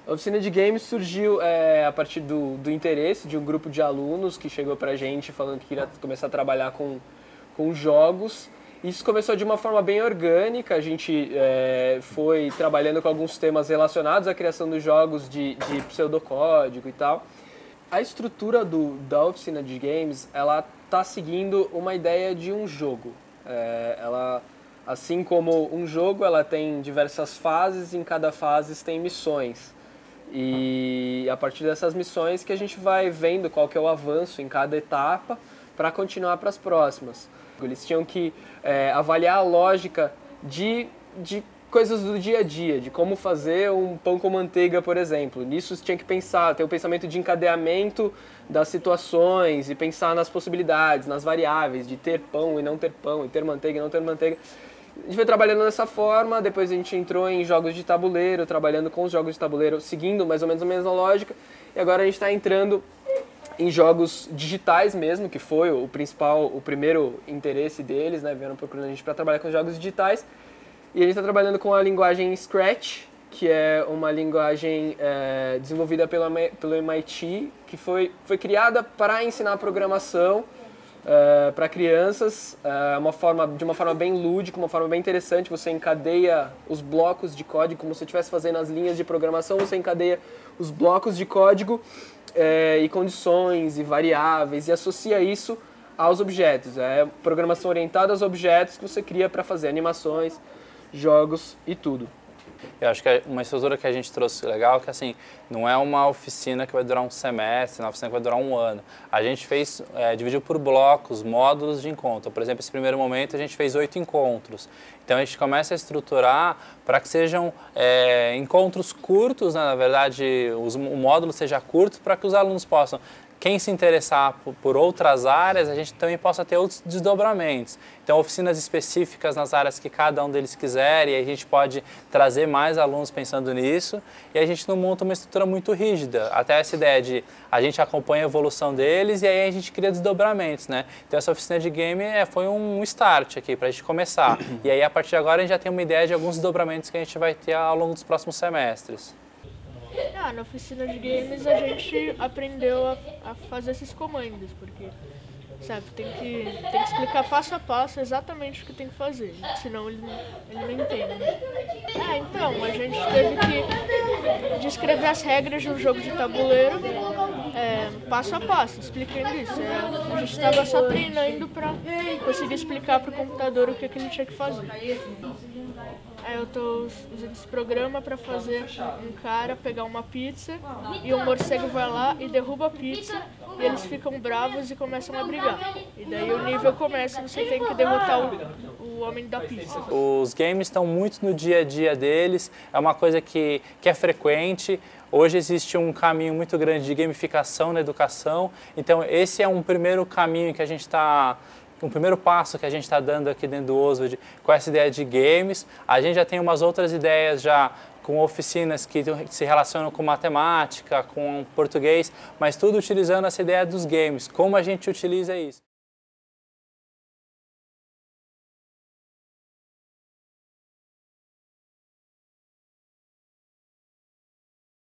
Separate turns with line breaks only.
A oficina de games surgiu a partir do interesse de um grupo de alunos que chegou pra gente falando que queria começar a trabalhar com jogos. Isso começou de uma forma bem orgânica, a gente foi trabalhando com alguns temas relacionados à criação dos jogos de pseudocódigo e tal. A estrutura da oficina de games, ela está seguindo uma ideia de um jogo. Ela, assim como um jogo, ela tem diversas fases e em cada fase tem missões. E a partir dessas missões que a gente vai vendo qual que é o avanço em cada etapa para continuar para as próximas. Eles tinham que avaliar a lógica de coisas do dia a dia, de como fazer um pão com manteiga, por exemplo. Nisso você tinha que pensar, ter o pensamento de encadeamento das situações e pensar nas possibilidades, nas variáveis, de ter pão e não ter pão, e ter manteiga e não ter manteiga. A gente foi trabalhando dessa forma, depois a gente entrou em jogos de tabuleiro, trabalhando com os jogos de tabuleiro, seguindo mais ou menos a mesma lógica, e agora a gente está entrando em jogos digitais mesmo, que foi o primeiro interesse deles, né? Vieram procurando a gente para trabalhar com jogos digitais. E a gente está trabalhando com a linguagem Scratch, que é uma linguagem desenvolvida pelo MIT, que foi criada para ensinar programação para crianças, de uma forma bem lúdica, uma forma bem interessante. Você encadeia os blocos de código, como se você estivesse fazendo as linhas de programação, você encadeia os blocos de código e condições e variáveis e associa isso aos objetos. É programação orientada aos objetos que você cria para fazer animações, jogos e tudo.
Eu acho que uma estrutura que a gente trouxe legal é que assim, não é uma oficina que vai durar um semestre, uma oficina que vai durar um ano. A gente dividiu por blocos, módulos de encontro. Por exemplo, esse primeiro momento a gente fez 8 encontros. Então a gente começa a estruturar para que sejam encontros curtos, né? Na verdade o módulo seja curto para que os alunos possam, quem se interessar por outras áreas, a gente também possa ter outros desdobramentos. Então, oficinas específicas nas áreas que cada um deles quiser, e a gente pode trazer mais alunos pensando nisso, e a gente não monta uma estrutura muito rígida. Até essa ideia de a gente acompanha a evolução deles e aí a gente cria desdobramentos, né? Então, essa oficina de game foi um start aqui para a gente começar. E aí, a partir de agora, a gente já tem uma ideia de alguns desdobramentos que a gente vai ter ao longo dos próximos semestres.
Na oficina de games a gente aprendeu a fazer esses comandos, porque, sabe, tem que explicar passo a passo exatamente o que tem que fazer, senão ele não entende. Então, a gente teve que descrever as regras de um jogo de tabuleiro passo a passo, explicando isso. A gente estava só treinando para conseguir explicar para o computador o que ele tinha que fazer. Eu estou usando esse programa para fazer um cara pegar uma pizza e um morcego vai lá e derruba a pizza e eles ficam bravos e começam a brigar. E daí o nível começa e você tem que derrotar o homem da pizza.
Os games estão muito no dia a dia deles, é uma coisa que é frequente. Hoje existe um caminho muito grande de gamificação na educação, então esse é um primeiro caminho que a gente está... Um primeiro passo que a gente está dando aqui dentro do Oswald com essa ideia de games. A gente já tem umas outras ideias já com oficinas que se relacionam com matemática, com português, mas tudo utilizando essa ideia dos games. Como a gente utiliza isso?